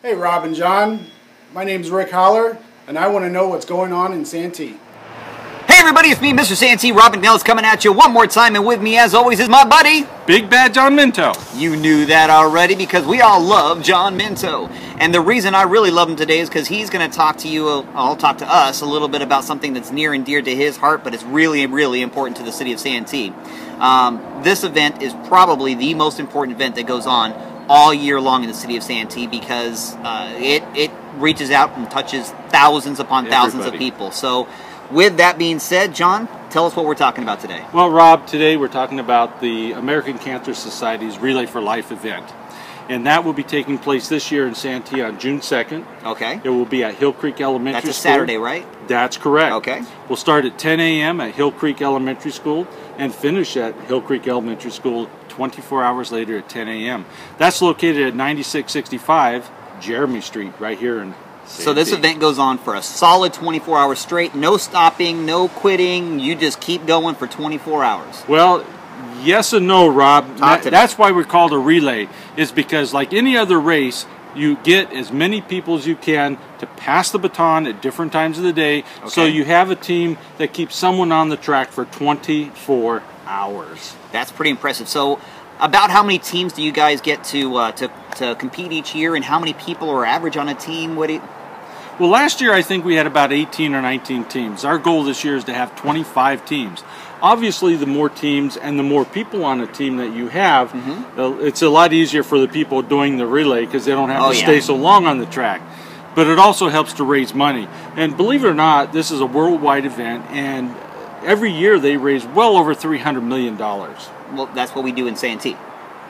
Hey Rob and John, my name's Rick Holler, and I want to know what's going on in Santee. Hey everybody, it's me, Mr. Santee, Rob McNelis, coming at you one more time, and with me as always is my buddy, Big Bad John Minto. You knew that already because we all love John Minto. And the reason I really love him today is because he's going to talk to you, I'll talk to us a little bit about something that's near and dear to his heart, but it's really, really important to the city of Santee. This event is probably the most important event that goes on all year long in the city of Santee because it reaches out and touches thousands upon thousands of people. So with that being said, John, tell us what we're talking about today. Well, Rob, today we're talking about the American Cancer Society's Relay for Life event. And that will be taking place this year in Santee on June 2nd. Okay. It will be at Hill Creek Elementary School. That's a Saturday, right? That's correct. Okay. We'll start at 10 a.m. at Hill Creek Elementary School and finish at Hill Creek Elementary School 24 hours later at 10 a.m. That's located at 9665 Jeremy Street right here in Santee. So this event goes on for a solid 24 hours straight, no stopping, no quitting, you just keep going for 24 hours. Well, yes and no, Rob. That's why we're called a relay, is because like any other race, you get as many people as you can to pass the baton at different times of the day, so you have a team that keeps someone on the track for 24 hours. That's pretty impressive. So about how many teams do you guys get to compete each year, and how many people are average on a team? Well, last year I think we had about 18 or 19 teams. Our goal this year is to have 25 teams. Obviously, the more teams and the more people on a team that you have, it's a lot easier for the people doing the relay because they don't have to stay so long on the track. But it also helps to raise money. And believe it or not, this is a worldwide event, and every year they raise well over $300 million. Well, that's what we do in Santee.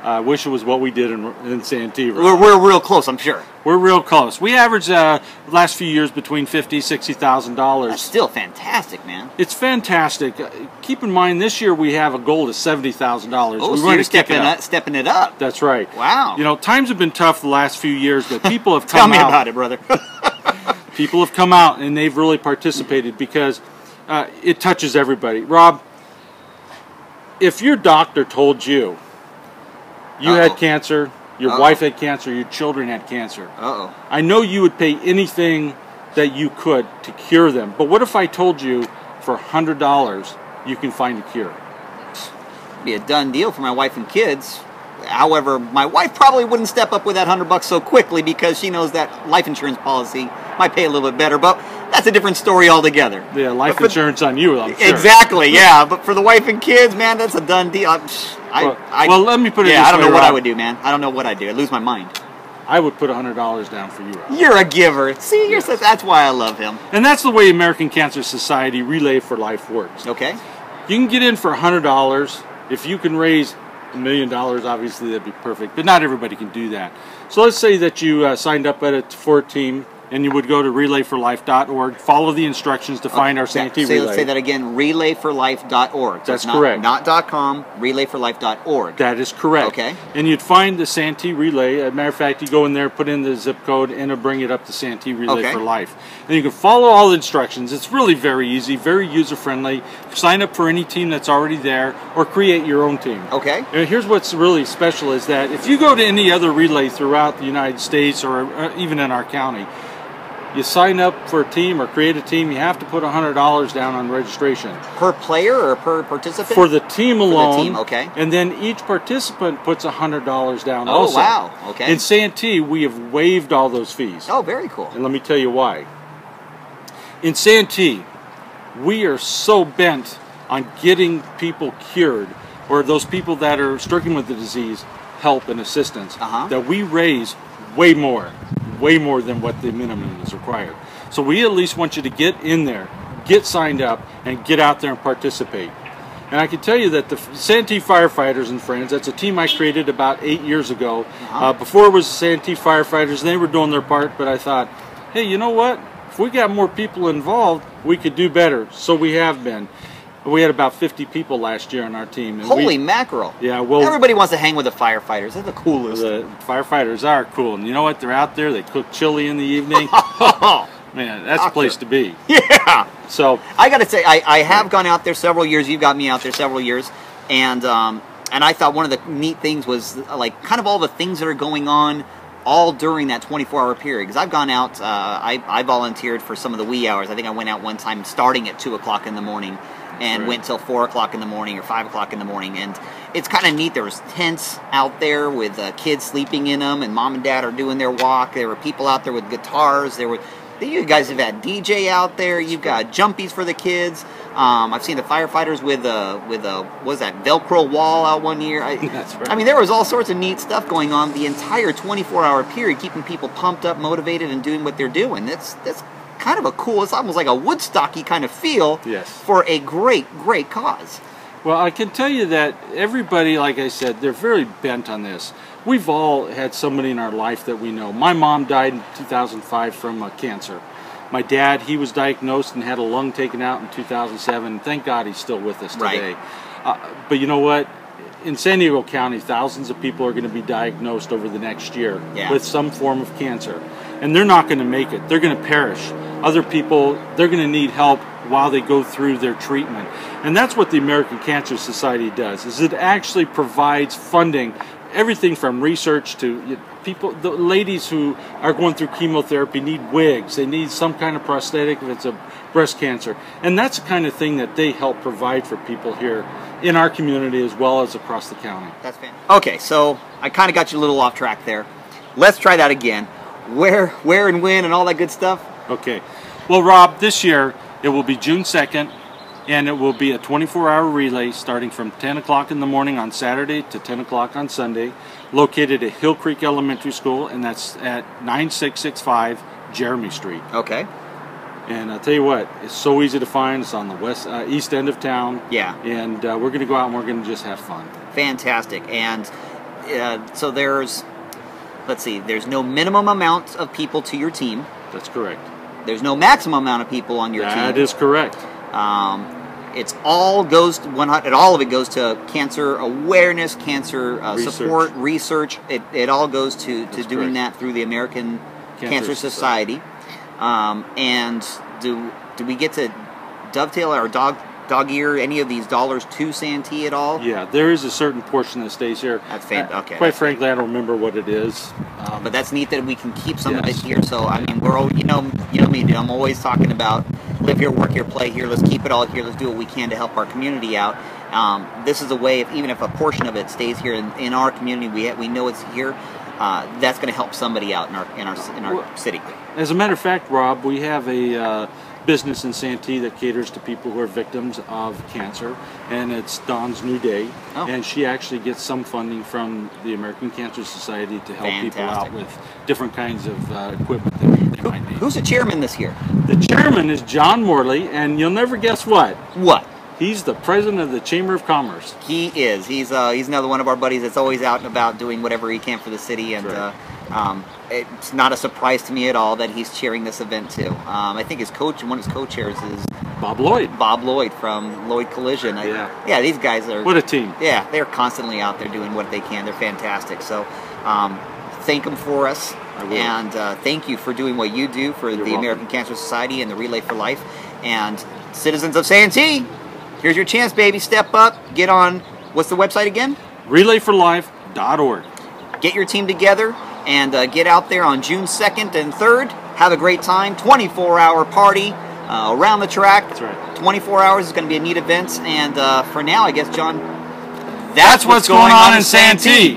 I wish it was what we did in Santee. We're real close, I'm sure. We're real close. We averaged the last few years between $50,000, $60,000. That's still fantastic, man. It's fantastic. Keep in mind, this year we have a goal of $70,000. Oh, so you're stepping it up. That's right. Wow. You know, times have been tough the last few years, but people have come Tell me about it, brother. People have come out, and they've really participated because it touches everybody. Rob, if your doctor told you you had cancer, your wife had cancer, your children had cancer, I know you would pay anything that you could to cure them. But what if I told you for $100 you can find a cure? It'd be a done deal for my wife and kids. However, my wife probably wouldn't step up with that $100 so quickly because she knows that life insurance policy might pay a little bit better, but that's a different story altogether. Yeah, life insurance on you, I'm sure. Exactly, yeah, but for the wife and kids, man, that's a done deal. Well, let me put it this way, I don't know what Rob. I would do, man. I don't know what I'd do. I'd lose my mind. I would put $100 down for you, Rob. You're a giver. See, that's why I love him. And that's the way American Cancer Society Relay for Life works. Okay. You can get in for $100. If you can raise $1 million, obviously that'd be perfect, but not everybody can do that. So let's say that you signed up for a team, and you would go to relayforlife.org, follow the instructions to find our Santee Relay. Let's say that again, relayforlife.org. So That's correct. Not .com, relayforlife.org. That is correct. Okay. And you'd find the Santee Relay. As a matter of fact, you go in there, put in the zip code, and it'll bring it up to Santee Relay for Life. And you can follow all the instructions. It's really very easy, very user-friendly. Sign up for any team that's already there, or create your own team. Okay. And here's what's really special is that if you go to any other relay throughout the United States or even in our county, you sign up for a team or create a team, you have to put $100 down on registration. Per player or per participant? For the team alone. For the team, okay. And then each participant puts $100 down Oh, also. wow. Okay. In Santee, we have waived all those fees. Oh, very cool. And let me tell you why. In Santee, we are so bent on getting people cured, or those people that are stricken with the disease, help and assistance, that we raise way more than what the minimum is required. So we at least want you to get in there, get signed up, and get out there and participate. And I can tell you that the Santee Firefighters and Friends, that's a team I created about 8 years ago. Before it was Santee Firefighters, they were doing their part, but I thought, hey, you know what? If we got more people involved, we could do better. So we have been. We had about 50 people last year on our team. And Holy mackerel. Yeah, well, everybody wants to hang with the firefighters. They're the coolest. The firefighters are cool. And you know what? They're out there. They cook chili in the evening. Man, that's a place to be. Yeah. So I got to say, I have gone out there several years. You've got me out there several years. And I thought one of the neat things was like kind of all the things that are going on all during that 24-hour period. Because I've gone out, I volunteered for some of the wee hours. I think I went out one time starting at 2 o'clock in the morning and went till 4 o'clock in the morning or 5 o'clock in the morning. And it's kind of neat. There was tents out there with kids sleeping in them, and mom and dad are doing their walk. There were people out there with guitars. You guys have had DJ out there. You've got jumpies for the kids. I've seen the firefighters with what was that, Velcro wall out one year. That's right. I mean, there was all sorts of neat stuff going on the entire 24-hour period, keeping people pumped up, motivated, and doing what they're doing. That's kind of a cool. It's almost like a Woodstocky kind of feel. Yes. For a great cause. Well, I can tell you that everybody, like I said, they're very bent on this. We've all had somebody in our life that we know. My mom died in 2005 from cancer. My dad, he was diagnosed and had a lung taken out in 2007. Thank God he's still with us today. Right. But you know what? In San Diego County, thousands of people are going to be diagnosed over the next year with some form of cancer. And they're not going to make it. They're going to perish. Other people, they're going to need help while they go through their treatment. And that's what the American Cancer Society does, is it actually provides funding, everything from research to people, the ladies who are going through chemotherapy need wigs, they need some kind of prosthetic if it's a breast cancer. And that's the kind of thing that they help provide for people here in our community as well as across the county. That's fantastic. Okay, so I kind of got you a little off track there. Let's try that again. Where and when and all that good stuff? Okay. Well, Rob, this year it will be June 2nd, and it will be a 24-hour relay starting from 10 o'clock in the morning on Saturday to 10 o'clock on Sunday, located at Hill Creek Elementary School, and that's at 9665 Jeremy Street. Okay. And I'll tell you what, it's so easy to find. It's on the east end of town. Yeah. And we're going to go out and we're going to just have fun. Fantastic. And so there's, let's see, there's no minimum amount of people to your team. That's correct. There's no maximum amount of people on your team. That is correct. All of it goes to cancer awareness, cancer support, research. It all goes to doing that through the American Cancer Society. And do we get to dovetail our dog ear any of these dollars to Santee at all? Yeah, there is a certain portion that stays here. That's fantastic. Okay. Quite frankly, I don't remember what it is. But that's neat that we can keep some of it here. So I mean, we're all, you know me, dude. I'm always talking about live here, work here, play here. Let's keep it all here. Let's do what we can to help our community out. This is a way, even if a portion of it stays here in our community, we know it's here. That's going to help somebody out in our city. As a matter of fact, Rob, we have a business in Santee that caters to people who are victims of cancer, and it's Dawn's New Day, and she actually gets some funding from the American Cancer Society to help people out with different kinds of equipment that they might need. Who's the chairman this year? The chairman is John Morley, and you'll never guess what. What? He's the president of the Chamber of Commerce. He is. He's another one of our buddies that's always out and about doing whatever he can for the city, and it's not a surprise to me at all that he's chairing this event too. I think one of his co-chairs is Bob Lloyd. Bob Lloyd from Lloyd Collision. Yeah, these guys are... What a team. Yeah, they're constantly out there doing what they can. They're fantastic. So thank them for us. I will. And thank you for doing what you do for the American Cancer Society and the Relay for Life. And citizens of Santee, here's your chance, baby. Step up. Get on, what's the website again? RelayForLife.org. Get your team together and get out there on June 2nd and 3rd. Have a great time. 24-hour party around the track. That's right. 24 hours is going to be a neat event. And for now, I guess, John, that's what's going on in Santee.com.